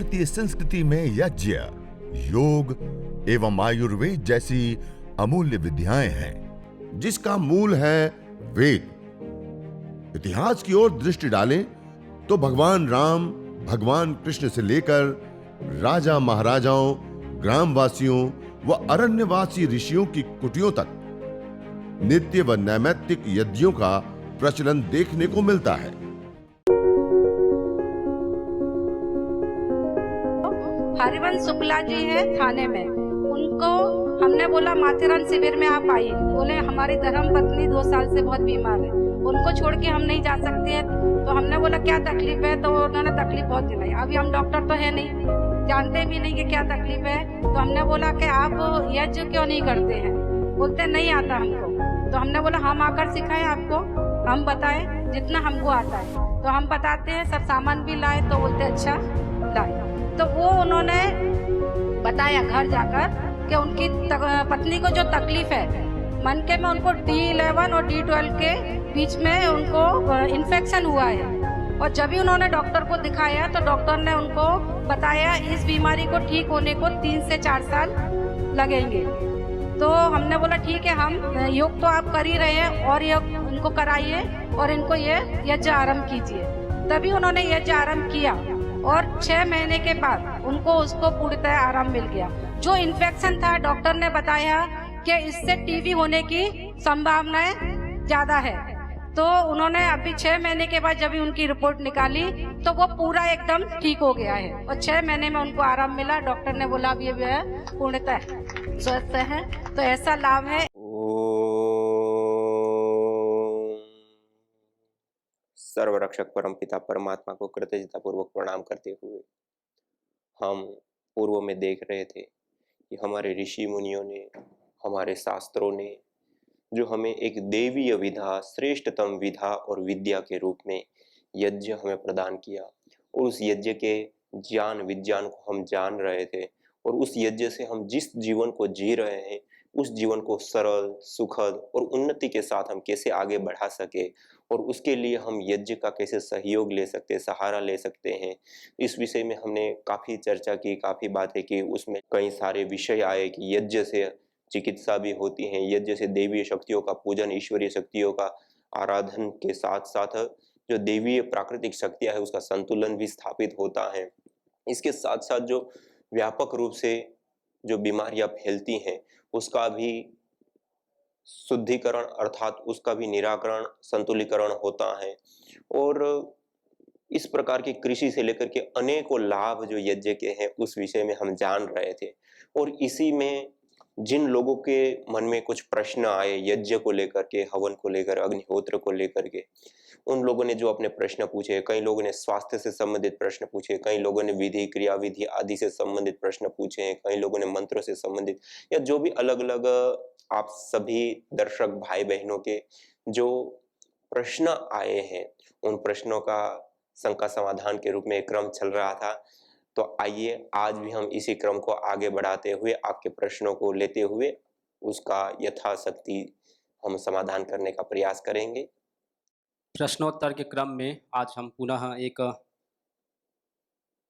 भारतीय संस्कृति में यज्ञ, योग एवं आयुर्वेद जैसी अमूल्य विद्याएं हैं, जिसका मूल है वेद। इतिहास की ओर दृष्टि डालें तो भगवान राम, भगवान कृष्ण से लेकर राजा महाराजाओं, ग्रामवासियों व अरण्यवासी ऋषियों की कुटियों तक नित्य व नैमित्तिक यज्ञों का प्रचलन देखने को मिलता है। हरिवंश शुक्ला जी है थाने में, उनको हमने बोला माथेरान शिविर में आप आइए। बोले हमारी धर्म पत्नी 2 साल से बहुत बीमार है, उनको छोड़ के हम नहीं जा सकते हैं। तो हमने बोला क्या तकलीफ है, तो उन्होंने तकलीफ बहुत गिनाई। अभी हम डॉक्टर तो है नहीं, जानते भी नहीं कि क्या तकलीफ है। तो हमने बोला कि आप यज्ञ क्यों नहीं करते हैं? बोलते नहीं आता हमको। तो हमने बोला हम आकर सिखाएं आपको, हम बताएं जितना हमको आता है। तो हम बताते हैं, सब सामान भी लाए। तो बोलते अच्छा लाए। तो वो उन्होंने बताया घर जाकर कि उनकी पत्नी को जो तकलीफ है मनके में, उनको D11 और D12 के बीच में उनको इन्फेक्शन हुआ है। और जब भी उन्होंने डॉक्टर को दिखाया तो डॉक्टर ने उनको बताया इस बीमारी को ठीक होने को 3 से 4 साल लगेंगे। तो हमने बोला ठीक है, हम योग तो आप कर ही रहे हैं और योग इनको कराइए और इनको ये यज्ञ आरंभ कीजिए। तभी उन्होंने यज्ञ आरंभ किया और 6 महीने के बाद उनको उसको पूर्णतः आराम मिल गया। जो इन्फेक्शन था डॉक्टर ने बताया कि इससे टीबी होने की संभावनाएं ज्यादा है। तो उन्होंने अभी 6 महीने के बाद जब उनकी रिपोर्ट निकाली तो वो पूरा एकदम ठीक हो गया है और 6 महीने में उनको आराम मिला। डॉक्टर ने बोला अभी पूर्णतः स्वस्थ है। तो ऐसा लाभ है। सर्वरक्षक परमपिता परमात्मा को कृतज्ञता पूर्वक प्रणाम करते हुए हम पूर्व में देख रहे थे कि हमारे ऋषि मुनियों ने, हमारे शास्त्रों ने जो हमें एक देवीय विधा, श्रेष्ठतम विधा और विद्या के रूप में यज्ञ हमें प्रदान किया और उस यज्ञ के ज्ञान विज्ञान को हम जान रहे थे और उस यज्ञ से हम जिस जीवन को जी रहे हैं उस जीवन को सरल, सुखद और उन्नति के साथ हम कैसे आगे बढ़ा सके और उसके लिए हम यज्ञ का कैसे सहयोग ले सकते, सहारा ले सकते हैं, इस विषय में हमने काफ़ी चर्चा की, काफ़ी बातें की। उसमें कई सारे विषय आए कि यज्ञ से चिकित्सा भी होती है, यज्ञ से देवीय शक्तियों का पूजन, ईश्वरीय शक्तियों का आराधन के साथ साथ जो देवीय प्राकृतिक शक्तियाँ है उसका संतुलन भी स्थापित होता है। इसके साथ साथ जो व्यापक रूप से जो बीमारियां फैलती हैं उसका भी शुद्धिकरण अर्थात उसका भी निराकरण, संतुलीकरण होता है। और इस प्रकार की कृषि से लेकर के अनेकों लाभ जो यज्ञ के हैं उस विषय में हम जान रहे थे। और इसी में जिन लोगों के मन में कुछ प्रश्न आए यज्ञ को लेकर के, हवन को लेकर, अग्निहोत्र को लेकर के, उन लोगों ने जो अपने प्रश्न पूछे, कई लोगों ने स्वास्थ्य से संबंधित प्रश्न पूछे, कई लोगों ने विधि क्रिया विधि आदि से संबंधित प्रश्न पूछे हैं, कई लोगों ने मंत्रों से संबंधित या जो भी अलग अलग आप सभी दर्शक भाई बहनों के जो प्रश्न आए हैं उन प्रश्नों का शंका समाधान के रूप में एक क्रम चल रहा था। तो आइए आज भी हम इसी क्रम को आगे बढ़ाते हुए आपके प्रश्नों को लेते हुए उसका यथाशक्ति हम समाधान करने का प्रयास करेंगे। प्रश्नोत्तर के क्रम में आज हम पुनः एक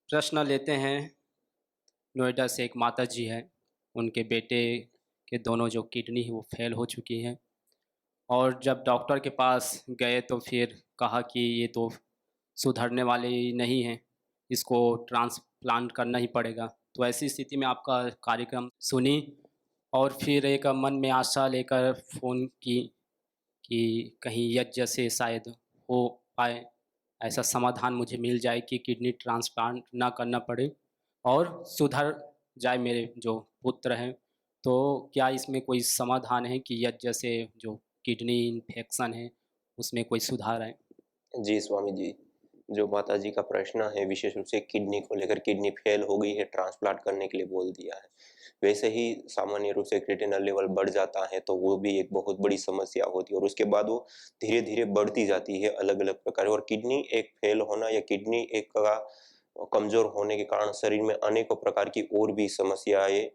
प्रश्न लेते हैं। नोएडा से एक माता जी है, उनके बेटे के दोनों जो किडनी है वो फेल हो चुकी हैं और जब डॉक्टर के पास गए तो फिर कहा कि ये तो सुधरने वाले ही नहीं हैं, इसको ट्रांसप्लांट करना ही पड़ेगा। तो ऐसी स्थिति में आपका कार्यक्रम सुनी और फिर एक मन में आशा लेकर फ़ोन की कि कहीं यज्ञ से शायद हो पाए, ऐसा समाधान मुझे मिल जाए कि किडनी ट्रांसप्लांट ना करना पड़े और सुधर जाए मेरे जो पुत्र हैं। तो क्या इसमें कोई समाधान है कि यज्ञ से जो किडनी इन्फेक्शन है उसमें कोई सुधार है? जी स्वामी जी, जो माता जी का प्रश्न है विशेष रूप से किडनी को लेकर, किडनी फेल हो गई है, ट्रांसप्लांट करने के लिए बोल दिया है। वैसे ही सामान्य रूप से क्रिएटिनिन लेवल बढ़ जाता है तो वो भी एक बहुत बड़ी समस्या होती है और उसके बाद वो धीरे धीरे बढ़ती जाती है अलग अलग प्रकार। और किडनी एक फेल होना या किडनी एक का कमजोर होने के कारण शरीर में अनेकों प्रकार की और भी समस्याएं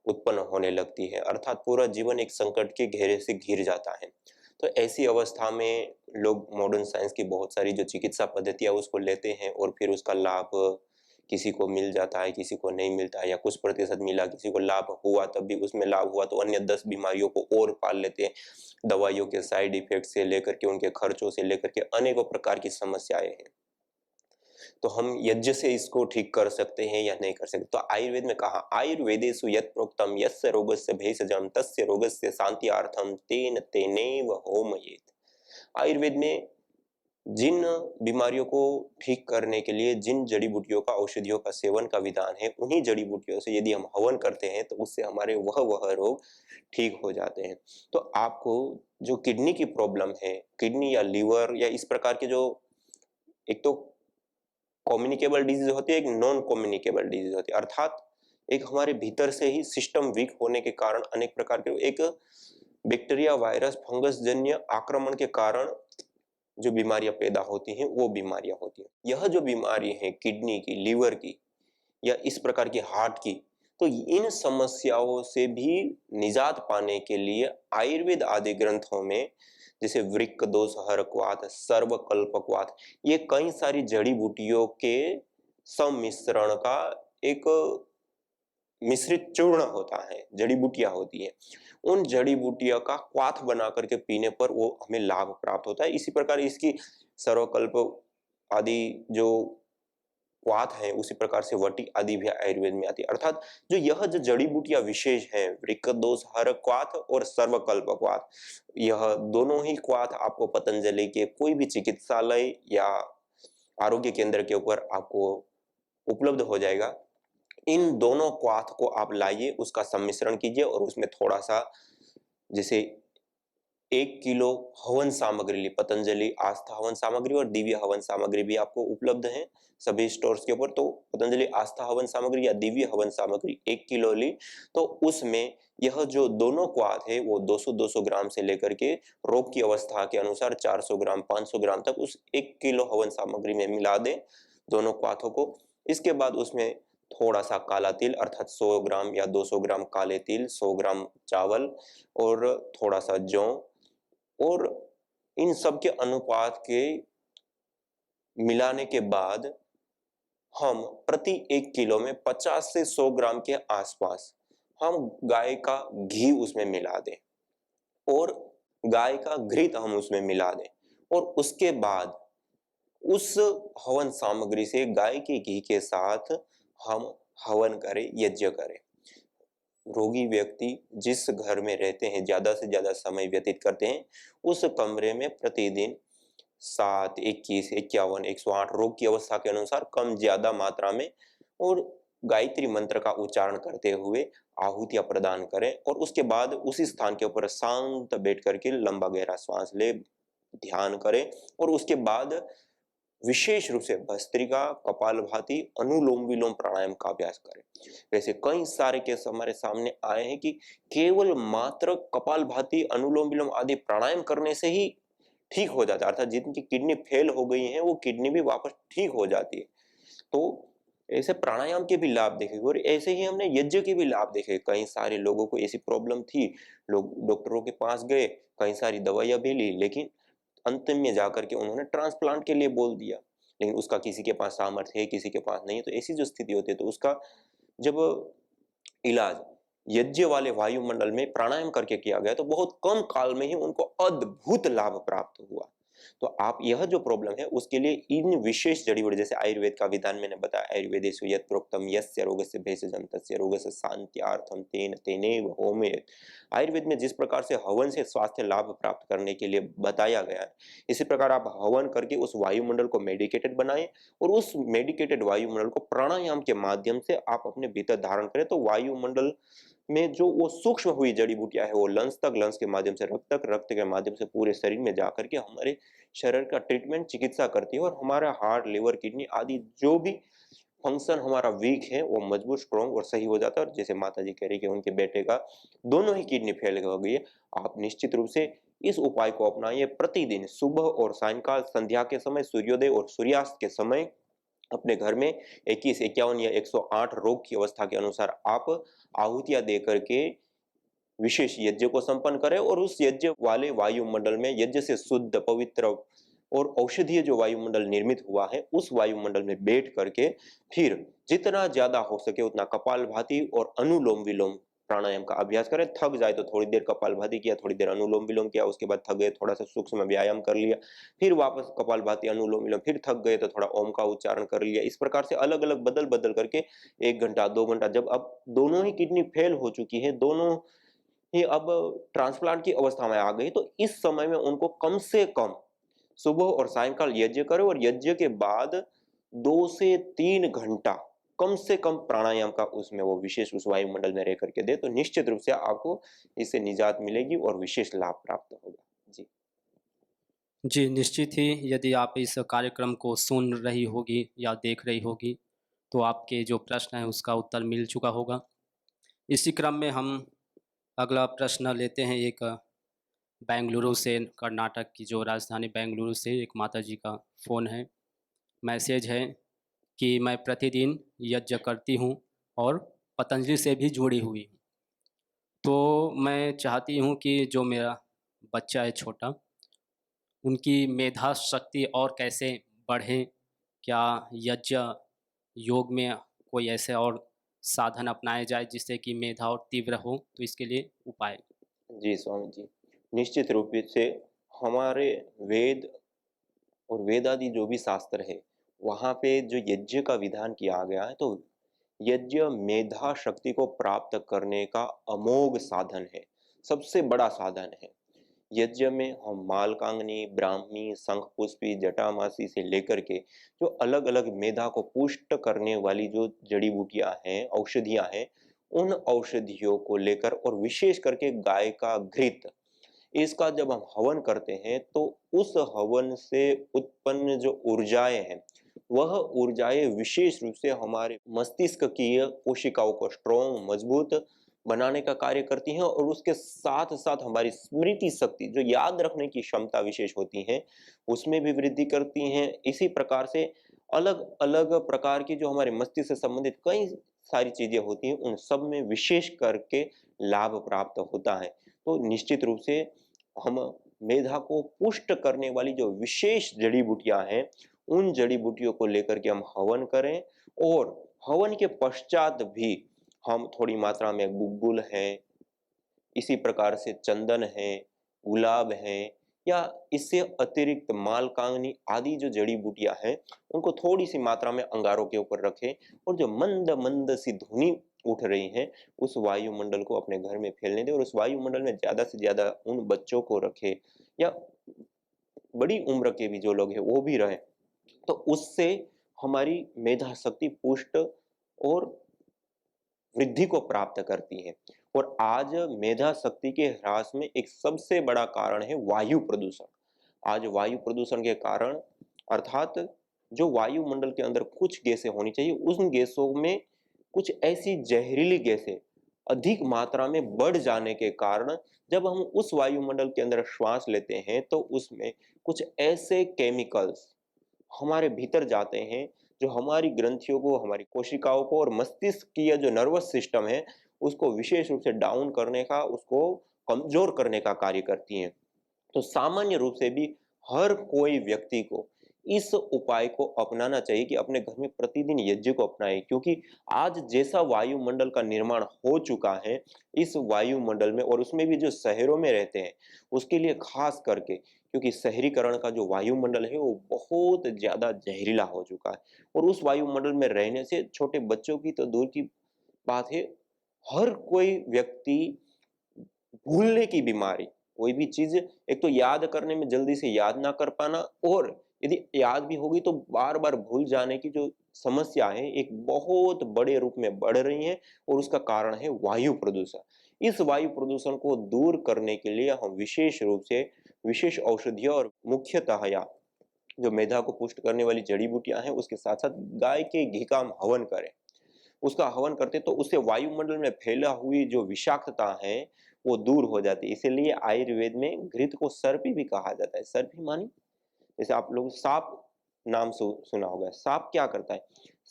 उत्पन्न होने लगती है, अर्थात पूरा जीवन एक संकट के घेरे से घिर जाता है। तो ऐसी अवस्था में लोग मॉडर्न साइंस की बहुत सारी जो चिकित्सा पद्धतियां उसको लेते हैं और फिर उसका लाभ किसी को मिल जाता है, किसी को नहीं मिलता है, या कुछ प्रतिशत मिला, किसी को लाभ हुआ तब भी उसमें लाभ हुआ तो अन्य 10 बीमारियों को और पाल लेते हैं। दवाइयों के साइड इफेक्ट से लेकर के उनके खर्चों से लेकर के अनेकों प्रकार की समस्याएं हैं। तो हम यज्ञ से इसको ठीक कर सकते हैं या नहीं कर सकते? तो आयुर्वेद में कहा, आयुर्वेदेषु यत् प्रोक्तम यस्य रोगस्य भेषजम तस्य रोगस्य शान्त्यार्थम तेन तेनैव होमयेत्। आयुर्वेद में जिन बीमारियों को ठीक करने के लिए जिन जड़ी बूटियों का, औषधियों का सेवन का विधान है, उन्हीं जड़ी बूटियों से यदि हम हवन करते हैं तो उससे हमारे वह रोग ठीक हो जाते हैं। तो आपको जो किडनी की प्रॉब्लम है, किडनी या लीवर या इस प्रकार के जो, एक तो कम्युनिकेबल डिजीज होती है, एक नॉन कम्युनिकेबल डिजीज होती है, अर्थात एक हमारे भीतर से ही सिस्टम वीक होने के कारण अनेक प्रकार के, एक बैक्टीरिया, वायरस, फंगस जन्य आक्रमण के कारण जो बीमारियां पैदा होती हैं वो बीमारियां होती हैं। यह जो बीमारी है किडनी की, लीवर की या इस प्रकार की हार्ट की, तो इन समस्याओं से भी निजात पाने के लिए आयुर्वेद आदि ग्रंथों में जैसे वृक्क दोष हरक्वाथ, सर्वकल्पक्वाथ, ये कई सारी जड़ी बूटियों के सम्मिश्रण का एक मिश्रित चूर्ण होता है, जड़ी बूटियां होती है। उन जड़ी बूटियों का क्वाथ बना करके पीने पर वो हमें लाभ प्राप्त होता है। इसी प्रकार इसकी सर्वकल्प आदि जो क्वाथ है, उसी प्रकार से वटी आदि भी आयुर्वेद में आती है। अर्थात जो जड़ी बूटियां विशेष हैं, वृक्कदोष हर क्वाथ और सर्वकल्प क्वाथ, यह दोनों ही क्वाथ आपको पतंजलि के कोई भी चिकित्सालय या आरोग्य केंद्र के ऊपर आपको उपलब्ध हो जाएगा। इन दोनों क्वाथ को आप लाइए, उसका सम्मिश्रण कीजिए और उसमें थोड़ा सा, जैसे 1 किलो हवन सामग्री ली, पतंजलि आस्था हवन सामग्री और दिव्य हवन सामग्री भी आपको उपलब्ध है सभी स्टोर्स के ऊपर। तो पतंजलि आस्था हवन सामग्री या दिव्य हवन सामग्री 1 किलो ली, तो उसमें यह जो दोनों क्वाथ है वो 200-200 ग्राम से लेकर के रोग की अवस्था के अनुसार 400 ग्राम, 500 ग्राम तक उस 1 किलो हवन सामग्री में मिला दें दोनों क्वाथों को। इसके बाद उसमें थोड़ा सा काला तिल अर्थात 100 ग्राम या 200 ग्राम काले तिल, 100 ग्राम चावल और थोड़ा सा जौ, और इन सब के अनुपात के मिलाने के बाद हम प्रति 1 किलो में 50 से 100 ग्राम के आसपास हम गाय का घी उसमें मिला दें और गाय का घृत हम उसमें मिला दें, और उसके बाद उस हवन सामग्री से गाय के घी के साथ हम हवन करें, यज्ञ करें। रोगी व्यक्ति जिस घर में रहते हैं, ज्यादा से ज्यादा समय व्यतीत करते हैं, उस कमरे में प्रतिदिन 7, 21, 51, 108 रोग की अवस्था के अनुसार कम ज्यादा मात्रा में और गायत्री मंत्र का उच्चारण करते हुए आहुतियां प्रदान करें, और उसके बाद उसी स्थान के ऊपर शांत बैठ करके लंबा गहरा श्वास ले, ध्यान करें, और उसके बाद विशेष रूप से भस्त्रिका, कपालभाति, अनुलोम विलोम प्राणायाम का अभ्यास करें। वैसे कई सारे केस हमारे सामने आए हैं कि केवल मात्र कपालभाति, अनुलोम विलोम आदि प्राणायाम करने से ही ठीक हो जाता है, अर्थात जिनकी किडनी फेल हो गई है वो किडनी भी वापस ठीक हो जाती है। तो ऐसे प्राणायाम के भी लाभ देखे, और ऐसे ही हमने यज्ञ के भी लाभ देखे। कई सारे लोगों को ऐसी प्रॉब्लम थी, लोग डॉक्टरों के पास गए, कई सारी दवाइयां भी ली, लेकिन अंतिम में जाकर के उन्होंने ट्रांसप्लांट के लिए बोल दिया, लेकिन उसका किसी के पास सामर्थ्य है, किसी के पास नहीं है। तो ऐसी जो स्थिति होती है, तो उसका जब इलाज यज्ञ वाले वायुमंडल में प्राणायाम करके किया गया तो बहुत कम काल में ही उनको अद्भुत लाभ प्राप्त हुआ। तो आप यह जो प्रॉब्लम है उसके लिए इन विशेष जड़ी बूटी, जैसे आयुर्वेद का विधान मैंने बताया, आयुर्वेदेषु यत् प्रोक्तम यस्य रोगस्य भेषजम तस्य रोगस्य शान्त्यार्थम तेन तेनैव होमयेत्। आयुर्वेद में जिस प्रकार से हवन से स्वास्थ्य लाभ प्राप्त करने के लिए बताया गया है, इसी प्रकार आप हवन करके उस वायुमंडल को मेडिकेटेड बनाएं और उस मेडिकेटेड वायुमंडल को प्राणायाम के माध्यम से आप अपने भीतर धारण करें, तो वायुमंडल में जो वो सूक्ष्म हुई जड़ी बूटियां है वो लंग्स तक, लंग्स के माध्यम से रक्त तक, रक्त के माध्यम से पूरे शरीर में जाकर के हमारे शरीर का ट्रीटमेंट, चिकित्सा करती है, और हमारा हार्ट, लिवर, किडनी आदि जो भी फंक्शन हमारा वीक है वो मजबूत, स्ट्रॉन्ग और सही हो जाता है। और जैसे माता जी कह रही कि उनके बेटे का दोनों ही किडनी फेल हो गई है, आप निश्चित रूप से इस उपाय को अपनाइए। प्रतिदिन सुबह और सायंकाल, संध्या के समय, सूर्योदय और सूर्यास्त के समय अपने घर में 21, 51 या 108 रोग की अवस्था के अनुसार आप आहुतियां दे करके विशेष यज्ञ को संपन्न करें, और उस यज्ञ वाले वायुमंडल में यज्ञ से शुद्ध, पवित्र और औषधीय जो वायुमंडल निर्मित हुआ है उस वायुमंडल में बैठ करके फिर जितना ज्यादा हो सके उतना कपालभाति और अनुलोम विलोम प्राणायाम का अभ्यास करें। थक जाए तो थोड़ी देर कपालभाति किया, थोड़ी देर अनुलोम विलोम किया, उसके बाद थक गए थोड़ा सा सूक्ष्म व्यायाम कर लिया, फिर वापस कपालभाति अनुलोम विलोम, फिर थक गए तो थोड़ा ओम का उच्चारण कर लिया। इस प्रकार से अलग अलग बदल बदल करके 1 घंटा 2 घंटा, जब अब दोनों ही किडनी फेल हो चुकी है, दोनों ही अब ट्रांसप्लांट की अवस्था में आ गई, तो इस समय में उनको कम से कम सुबह और सायंकाल यज्ञ करो और यज्ञ के बाद 2 से 3 घंटा कम से कम प्राणायाम का उसमें वो विशेष उस वायुमंडल में रह करके दे, तो निश्चित रूप से आपको इससे निजात मिलेगी और विशेष लाभ प्राप्त होगा। जी। जी, निश्चित ही यदि आप इस कार्यक्रम को सुन रही होगी या देख रही होगी, तो आपके जो प्रश्न है उसका उत्तर मिल चुका होगा। इसी क्रम में हम अगला प्रश्न लेते हैं। एक बेंगलुरु से, कर्नाटक की जो राजधानी बेंगलुरु से एक माताजी का फ़ोन है। मैसेज है कि मैं प्रतिदिन यज्ञ करती हूँ और पतंजलि से भी जुड़ी हुई हूँ। तो मैं चाहती हूँ कि जो मेरा बच्चा है छोटा, उनकी मेधा शक्ति और कैसे बढ़े? क्या यज्ञ योग में कोई ऐसे और साधन अपनाए जाए जिससे कि मेधा और तीव्र हो? तो इसके लिए उपाय? जी स्वामी जी, निश्चित रूप से हमारे वेद और वेदादि जो भी शास्त्र है, वहाँ पे जो यज्ञ का विधान किया गया है, तो यज्ञ मेधा शक्ति को प्राप्त करने का अमोघ साधन है, सबसे बड़ा साधन है। यज्ञ में हम मालकांगनी, ब्राह्मी, शंखपुष्पी, जटामासी से लेकर के जो अलग अलग मेधा को पुष्ट करने वाली जो जड़ी बूटियां हैं, औषधियां हैं, उन औषधियों को लेकर और विशेष करके गाय का घृत, इसका जब हम हवन करते हैं तो उस हवन से उत्पन्न जो ऊर्जाएं हैं, वह ऊर्जाएं विशेष रूप से हमारे मस्तिष्क की कोशिकाओं को स्ट्रॉन्ग, मजबूत बनाने का कार्य करती हैं और उसके साथ साथ हमारी स्मृति शक्ति, जो याद रखने की क्षमता विशेष होती है, उसमें भी वृद्धि करती हैं। इसी प्रकार से अलग अलग प्रकार की जो हमारे मस्तिष्क से संबंधित कई सारी चीजें होती हैं, उन सब में विशेष करके लाभ प्राप्त होता है। तो निश्चित रूप से हम मेधा को पुष्ट करने वाली जो विशेष जड़ी बूटियां हैं, उन जड़ी बूटियों को लेकर के हम हवन करें और हवन के पश्चात भी हम थोड़ी मात्रा में गुग्गुल है, इसी प्रकार से चंदन है, गुलाब है, या इससे अतिरिक्त मालकांगनी आदि जो जड़ी बूटियां हैं, उनको थोड़ी सी मात्रा में अंगारों के ऊपर रखें और जो मंद मंद सी धुनी उठ रही है, उस वायुमंडल को अपने घर में फैलने दें और उस वायुमंडल में ज्यादा से ज्यादा उन बच्चों को रखें या बड़ी उम्र के भी जो लोग हैं वो भी रहे, तो उससे हमारी मेधा शक्ति पुष्ट और वृद्धि को प्राप्त करती है। और आज मेधा शक्ति के ह्रास में एक सबसे बड़ा कारण है वायु प्रदूषण। आज वायु प्रदूषण के कारण, अर्थात जो वायुमंडल के अंदर कुछ गैसें होनी चाहिए, उन गैसों में कुछ ऐसी जहरीली गैसें अधिक मात्रा में बढ़ जाने के कारण जब हम उस वायुमंडल के अंदर श्वास लेते हैं तो उसमें कुछ ऐसे केमिकल्स हमारे भीतर जाते हैं जो हमारी ग्रंथियों को, हमारी कोशिकाओं को और मस्तिष्क की जो नर्वस सिस्टम है उसको विशेष रूप से डाउन करने का, उसको कमजोर करने का कार्य करती हैं। तो सामान्य रूप से भी हर कोई व्यक्ति को इस उपाय को अपनाना चाहिए कि अपने घर में प्रतिदिन यज्ञ को अपनाएं, क्योंकि आज जैसा वायुमंडल का निर्माण हो चुका है इस वायुमंडल में, और उसमें भी जो शहरों में रहते हैं उसके लिए खास करके, क्योंकि शहरीकरण का जो वायुमंडल है वो बहुत ज्यादा जहरीला हो चुका है और उस वायुमंडल में रहने से छोटे बच्चों की तो दूर की बात है, हर कोई व्यक्ति भूलने की बीमारी, कोई भी चीज एक तो याद करने में जल्दी से याद ना कर पाना, और यदि याद भी होगी तो बार बार भूल जाने की जो समस्या है एक बहुत बड़े रूप में बढ़ रही है, और उसका कारण है वायु प्रदूषण। इस वायु प्रदूषण को दूर करने के लिए हम विशेष रूप से विशेष औषधियों और मुख्यतः या जो मेधा को पुष्ट करने वाली जड़ी बूटियां हैं उसके साथ साथ गाय के घी का हम हवन करें। उसका हवन करते तो उससे वायुमंडल में फैला हुई जो विषाक्तता है वो दूर हो जाती है। इसीलिए आयुर्वेद में घृत को सर्पी भी कहा जाता है। सर्पी मानी, जैसे आप लोग सांप नाम सुना होगा। सांप क्या करता है?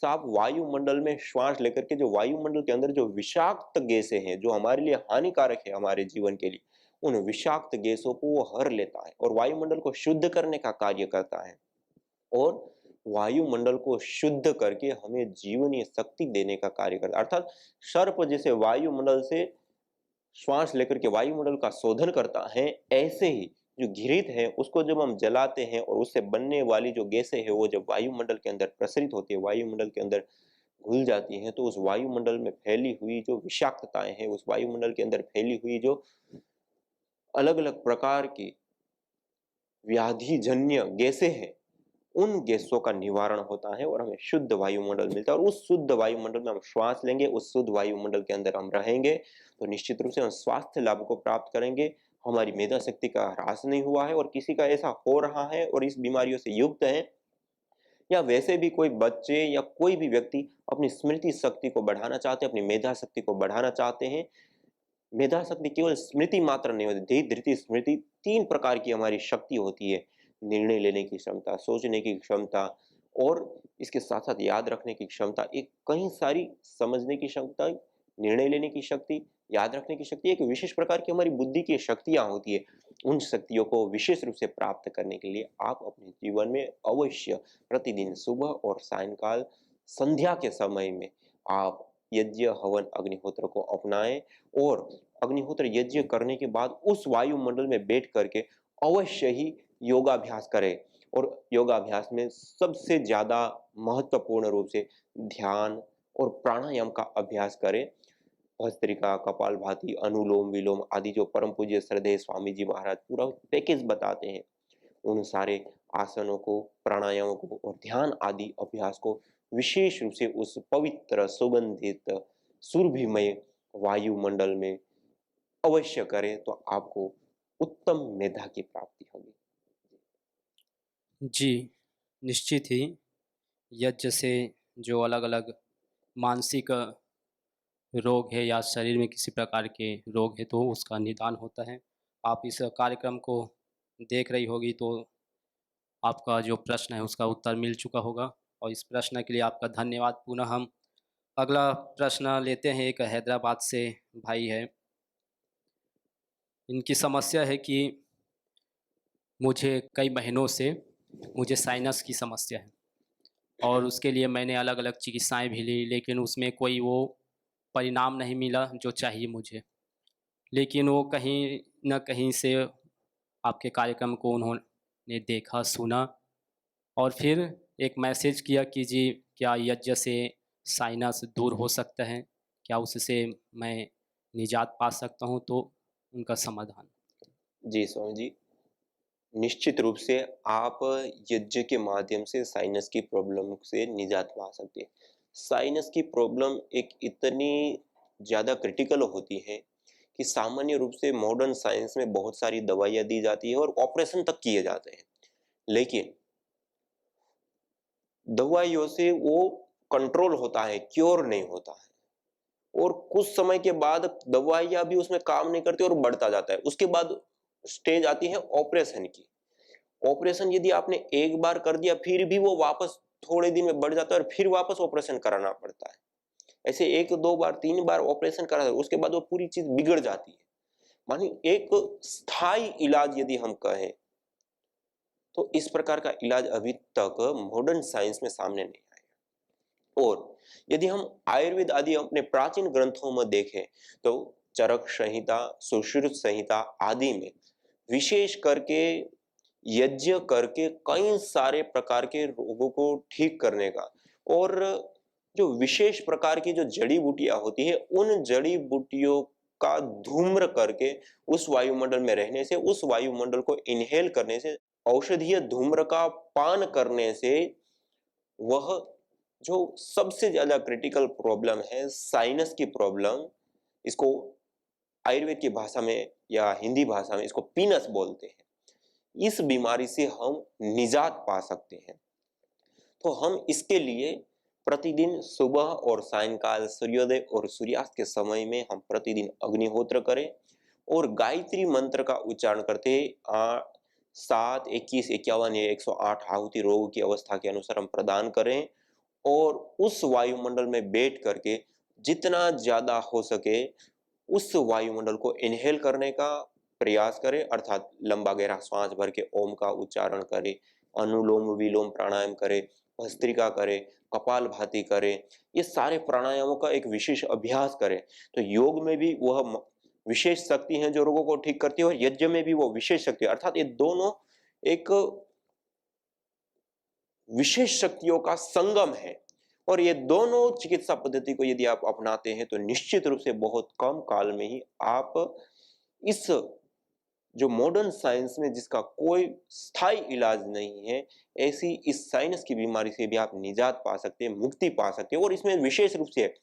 सांप वायुमंडल में श्वास लेकर के जो वायुमंडल के अंदर जो विषाक्त गैसें हैं जो हमारे लिए हानिकारक है हमारे जीवन के लिए, उन विषाक्त गैसों को वो हर लेता है और वायुमंडल को शुद्ध करने का कार्य करता है। और वायुमंडल को शुद्ध करके हमें जीवनीय शक्ति देने का कार्य करता है। अर्थात सर्प जैसे वायुमंडल से श्वास लेकर के वायुमंडल का शोधन करता है, ऐसे ही जो घृत है उसको जब हम जलाते हैं और उससे बनने वाली जो गैसें है वो जब वायुमंडल के अंदर प्रसरित होती है, वायुमंडल के अंदर घुल जाती हैं, तो उस वायुमंडल में फैली हुई जो विषाक्तताएं हैं, उस वायुमंडल के अंदर फैली हुई जो अलग अलग प्रकार की व्याधिजन्य गैसें हैं, उन गैसों का निवारण होता है और हमें शुद्ध वायुमंडल मिलता है। और उस शुद्ध वायुमंडल में हम श्वास लेंगे, उस शुद्ध वायुमंडल के अंदर हम रहेंगे तो निश्चित रूप से हम स्वास्थ्य लाभ को प्राप्त करेंगे। हमारी मेधा शक्ति का ह्रास नहीं हुआ है और किसी का ऐसा हो रहा है और इस बीमारियों से युक्त है, या वैसे भी कोई बच्चे या कोई भी व्यक्ति अपनी स्मृति शक्ति को बढ़ाना चाहते हैं, अपनी मेधा शक्ति को बढ़ाना चाहते हैं। मेधा शक्ति केवल स्मृति मात्र नहीं होती, धीर धृति स्मृति 3 प्रकार की हमारी शक्ति होती है। निर्णय लेने की क्षमता, सोचने की क्षमता और इसके साथ साथ याद रखने की क्षमता, एक कई सारी समझने की क्षमता, निर्णय लेने की शक्ति, याद रखने की शक्ति, एक विशेष प्रकार की हमारी बुद्धि की शक्तियां होती है। उन शक्तियों को विशेष रूप से प्राप्त करने के लिए आप अपने जीवन में अवश्य प्रतिदिन सुबह और सायंकाल संध्या के समय में आप यज्ञ हवन अग्निहोत्र को अपनाएं और अग्निहोत्र यज्ञ करने के बाद उस वायुमंडल में बैठ करके अवश्य ही योगाभ्यास करें। और योगाभ्यास में सबसे ज्यादा महत्वपूर्ण रूप से ध्यान और प्राणायाम का अभ्यास करें। भस्त्रिका, कपालभाति, अनुलोम विलोम आदि जो परम पूज्य श्रद्धेय स्वामी जी महाराज पूरा पैकेज बताते हैं, उन सारे आसनों को, प्राणायामों को और ध्यान आदि अभ्यास को विशेष रूप से उस पवित्र सुगंधित सुरभिमय वायुमंडल में अवश्य करें तो आपको उत्तम मेधा की प्राप्ति होगी। जी, निश्चित ही यज्ञ से जो अलग-अलग मानसिक रोग है या शरीर में किसी प्रकार के रोग है तो उसका निदान होता है। आप इस कार्यक्रम को देख रही होगी तो आपका जो प्रश्न है उसका उत्तर मिल चुका होगा और इस प्रश्न के लिए आपका धन्यवाद। पुनः हम अगला प्रश्न लेते हैं। एक हैदराबाद से भाई है, इनकी समस्या है कि मुझे कई महीनों से मुझे साइनस की समस्या है और उसके लिए मैंने अलग अलग चिकित्साएं भी ली, लेकिन उसमें कोई वो परिणाम नहीं मिला जो चाहिए मुझे। लेकिन वो कहीं न कहीं से आपके कार्यक्रम को उन्होंने देखा, सुना और फिर एक मैसेज किया कि जी क्या यज्ञ से साइनस दूर हो सकता है, क्या उससे मैं निजात पा सकता हूँ? तो उनका समाधान। जी स्वामी जी, निश्चित रूप से आप यज्ञ के माध्यम से साइनस की प्रॉब्लम से निजात पा सकते हैं। साइनस की प्रॉब्लम एक इतनी ज़्यादा क्रिटिकल होती है कि सामान्य रूप से मॉडर्न साइंस में बहुत सारी दवाइयाँ दी जाती है और ऑपरेशन तक किए जाते हैं, लेकिन दवाइयों से वो कंट्रोल होता है, क्योर नहीं होता है। और कुछ समय के बाद दवाइयाँ भी उसमें काम नहीं करती और बढ़ता जाता है। उसके बाद स्टेज आती है ऑपरेशन की। ऑपरेशन यदि आपने एक बार कर दिया फिर भी वो वापस थोड़े दिन में बढ़ जाता है और फिर वापस ऑपरेशन कराना पड़ता है। ऐसे 1, 2 बार, 3 बार ऑपरेशन करा, उसके बाद वो पूरी चीज बिगड़ जाती है। मानी एक स्थायी इलाज यदि हम कहें तो इस प्रकार का इलाज अभी तक मॉडर्न साइंस में सामने नहीं आया। और यदि हम आयुर्वेद आदि अपने प्राचीन ग्रंथों में देखें तो चरक संहिता, सुश्रुत संहिता आदि में विशेष करके यज्ञ करके कई सारे प्रकार के रोगों को ठीक करने का और जो विशेष प्रकार की जो जड़ी बूटियां होती है उन जड़ी बूटियों का धूम्र करके उस वायुमंडल में रहने से, उस वायुमंडल को इनहेल करने से, औषधीय धूम्र का पान करने से वह जो सबसे ज्यादा क्रिटिकल प्रॉब्लम है साइनस की प्रॉब्लम, इसको आयुर्वेद की भाषा में या हिंदी भाषा में इसको पीनस बोलते हैं, इस बीमारी से हम निजात पा सकते हैं। तो हम इसके लिए प्रतिदिन सुबह और सायंकाल सूर्योदय और सूर्यास्त के समय में हम प्रतिदिन अग्निहोत्र करें और गायत्री मंत्र का उच्चारण करते 7, 21, 51 या 108 आहुति रोग की अवस्था के अनुसार हम प्रदान करें और उस वायुमंडल में बैठ करके जितना ज्यादा हो सके उस वायुमंडल को इनहेल करने का प्रयास करें, अर्थात लंबा गहरा श्वास भर के ओम का उच्चारण करें, अनुलोम विलोम प्राणायाम करें, भस्त्रिका करें, कपालभाति करें, ये सारे प्राणायामों का एक विशेष अभ्यास करें। तो योग में भी वह विशेष शक्ति है जो रोगों को ठीक करती है, और यज्ञ में भी वो विशेष शक्ति है, अर्थात ये दोनों एक विशेष शक्तियों का संगम है। और ये दोनों चिकित्सा पद्धति को यदि आप अपनाते हैं तो निश्चित रूप से बहुत कम काल में ही आप इस जो मॉडर्न साइंस में जिसका कोई स्थायी इलाज नहीं है, ऐसी इस साइनस की बीमारी से भी आप निजात पा सकते हैं, मुक्ति पा सकते हैं। और इसमें विशेष रूप से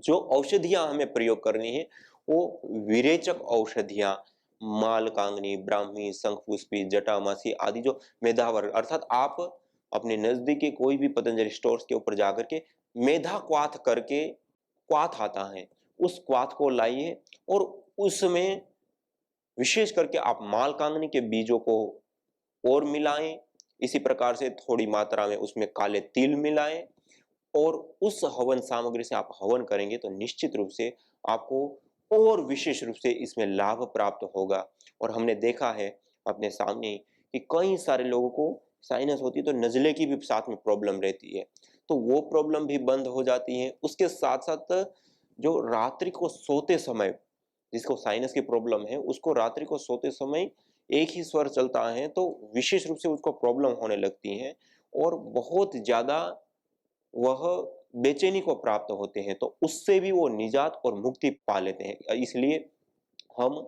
जो औषधियां हमें प्रयोग करनी है वो विरेचक औषधियां, मालकांगनी, ब्राह्मी, शंखपुष्पी, जटामासी आदि जो मेधावर, अर्थात आप अपने नजदीकी कोई भी पतंजलि स्टोर्स के ऊपर जाकर के मेधा क्वाथ करके, क्वाथ आता है, उस क्वाथ को लाइए और उसमें विशेष करके आप मालकांगनी के बीजों को और मिलाएं। इसी प्रकार से थोड़ी मात्रा में उसमें काले तिल मिलाएं और उस हवन सामग्री से आप हवन करेंगे तो निश्चित रूप से आपको और विशेष रूप से इसमें लाभ प्राप्त होगा। और हमने देखा है अपने सामने कि कई सारे लोगों को साइनस होती है तो नज़ले की भी साथ में प्रॉब्लम रहती है, तो वो प्रॉब्लम भी बंद हो जाती है। उसके साथ साथ जो रात्रि को सोते समय जिसको साइनस की प्रॉब्लम है, उसको रात्रि को सोते समय एक ही स्वर चलता है तो विशेष रूप से उसको प्रॉब्लम होने लगती है और बहुत ज़्यादा वह बेचैनी को प्राप्त होते हैं, तो उससे भी वो निजात और मुक्ति पा लेते हैं। इसलिए हम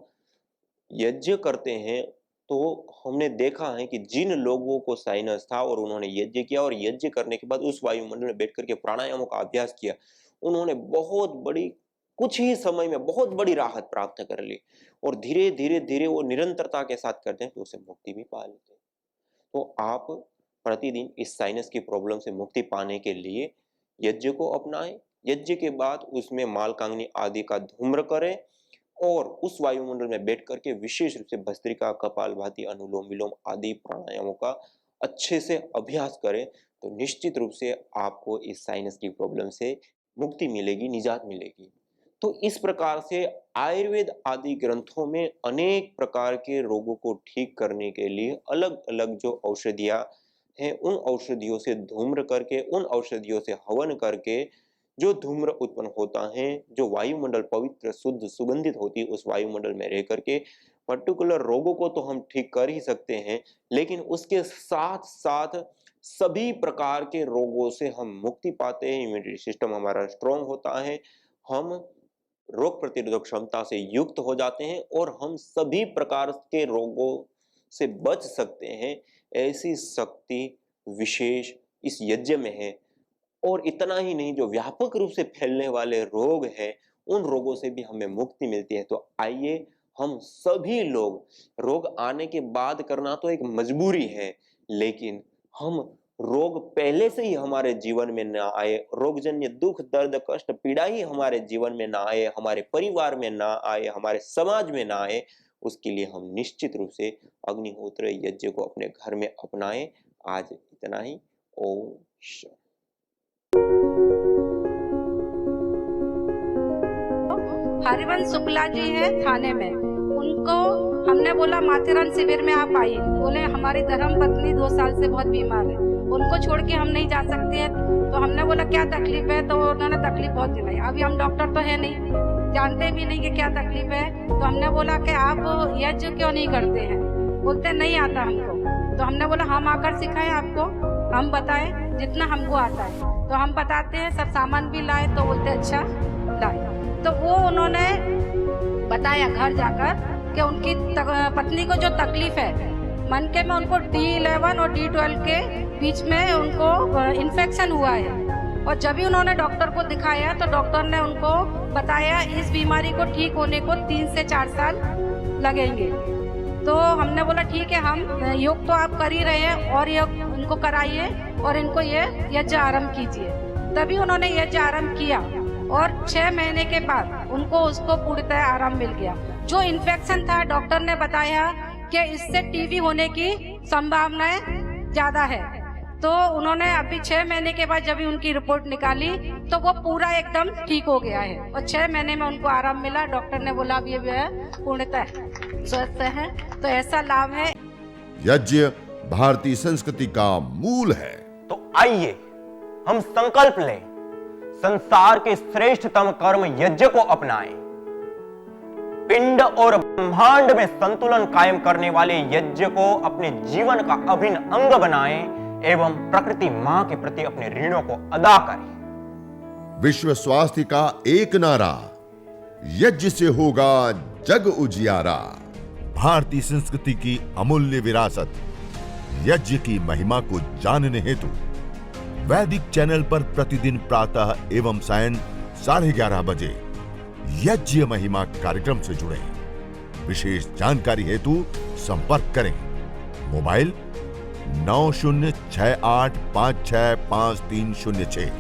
यज्ञ करते हैं तो हमने देखा है कि जिन लोगों को साइनस था और उन्होंने यज्ञ किया और यज्ञ करने के बाद उस वायुमंडल में बैठ करके प्राणायामों का अभ्यास किया, उन्होंने बहुत बड़ी, कुछ ही समय में बहुत बड़ी राहत प्राप्त कर ली और धीरे धीरे धीरे वो निरंतरता के साथ करते हैं तो उससे मुक्ति भी पा लेते हैं। तो आप प्रतिदिन इस साइनस की प्रॉब्लम से मुक्ति पाने के लिए यज्ञ को अपनाएं, यज्ञ के बाद उसमें मालकांगनी आदि का धूम्र करें और उस वायुमंडल में बैठ करके विशेष रूप से भस्त्रिका, कपालभाति, अनुलोम विलोम आदि प्राणायामों का अच्छे से अभ्यास करें तो निश्चित रूप से आपको इस साइनस की प्रॉब्लम से मुक्ति मिलेगी, निजात मिलेगी। तो इस प्रकार से आयुर्वेद आदि ग्रंथों में अनेक प्रकार के रोगों को ठीक करने के लिए अलग अलग जो औषधियां हैं, उन औषधियों से धूम्र करके, उन औषधियों से हवन करके जो धूम्र उत्पन्न होता है, जो वायुमंडल पवित्र शुद्ध सुगंधित होती है, उस वायुमंडल में रह करके पर्टिकुलर रोगों को तो हम ठीक कर ही सकते हैं, लेकिन उसके साथ साथ सभी प्रकार के रोगों से हम मुक्ति पाते हैं। इम्यूनिटी सिस्टम हमारा स्ट्रांग होता है, हम रोग प्रतिरोधक क्षमता से युक्त हो जाते हैं और हम सभी प्रकार के रोगों से बच सकते हैं। ऐसी शक्ति विशेष इस यज्ञ में है। और इतना ही नहीं, जो व्यापक रूप से फैलने वाले रोग हैं, उन रोगों से भी हमें मुक्ति मिलती है। तो आइए हम सभी लोग, रोग आने के बाद करना तो एक मजबूरी है, लेकिन हम रोग पहले से ही हमारे जीवन में ना आए, रोगजन्य दुख, दर्द, कष्ट, पीड़ा ही हमारे जीवन में ना आए, हमारे परिवार में ना आए, हमारे समाज में ना आए, उसके लिए हम निश्चित रूप से अग्निहोत्र यज्ञ को अपने घर में अपनाएं। आज इतना ही। ओम शांति। हरिवंश शुक्ला जी हैं थाने में, उनको हमने बोला माथेरान शिविर में आप आइए। बोले हमारी धर्म पत्नी 2 साल से बहुत बीमार है, उनको छोड़ के हम नहीं जा सकते हैं। तो हमने बोला क्या तकलीफ है, तो उन्होंने तकलीफ बहुत दिलाई। अभी हम डॉक्टर तो है नहीं, जानते भी नहीं कि क्या तकलीफ है। तो हमने बोला कि आप यज्ञ क्यों नहीं करते हैं? बोलते नहीं आता हमको। तो हमने बोला हम आकर सिखाएं आपको, हम बताएं जितना हमको आता है। तो हम बताते हैं, सब सामान भी लाए। तो बोलते अच्छा लाए। तो वो उन्होंने बताया घर जाकर कि उनकी पत्नी को जो तकलीफ है मनके में, उनको D11 और D12 के बीच में उनको इन्फेक्शन हुआ है। और जब भी उन्होंने डॉक्टर को दिखाया तो डॉक्टर ने उनको बताया इस बीमारी को ठीक होने को 3 से 4 साल लगेंगे। तो हमने बोला ठीक है, हम योग तो आप कर ही रहे हैं और योग उनको कराइए और इनको ये यज्ञ आरंभ कीजिए। तभी उन्होंने यज्ञ आरंभ किया और 6 महीने के बाद उनको उसको पूर्णतः आराम मिल गया। जो इन्फेक्शन था डॉक्टर ने बताया कि इससे टीबी होने की संभावनाएं ज़्यादा है। तो उन्होंने अभी 6 महीने के बाद जब भी उनकी रिपोर्ट निकाली तो वो पूरा एकदम ठीक हो गया है और 6 महीने में उनको आराम मिला। डॉक्टर ने बोला अब ये जो है पूर्णतः स्वस्थ है। तो ऐसा लाभ है। यज्ञ भारतीय संस्कृति का मूल है। तो आइए हम संकल्प लें, संसार के श्रेष्ठतम कर्म यज्ञ को अपनाएं, पिंड और ब्रह्मांड में संतुलन कायम करने वाले यज्ञ को अपने जीवन का अभिन्न अंग बनाएं एवं प्रकृति मां के प्रति अपने ऋणों को अदा करें। विश्व स्वास्थ्य का एक नारा, यज्ञ से होगा जग उजियारा। भारतीय संस्कृति की अमूल्य विरासत यज्ञ की महिमा को जानने हेतु वैदिक चैनल पर प्रतिदिन प्रातः एवं सायं 11:30 बजे यज्ञ महिमा कार्यक्रम से जुड़े। विशेष जानकारी हेतु संपर्क करें। मोबाइल 9068565306।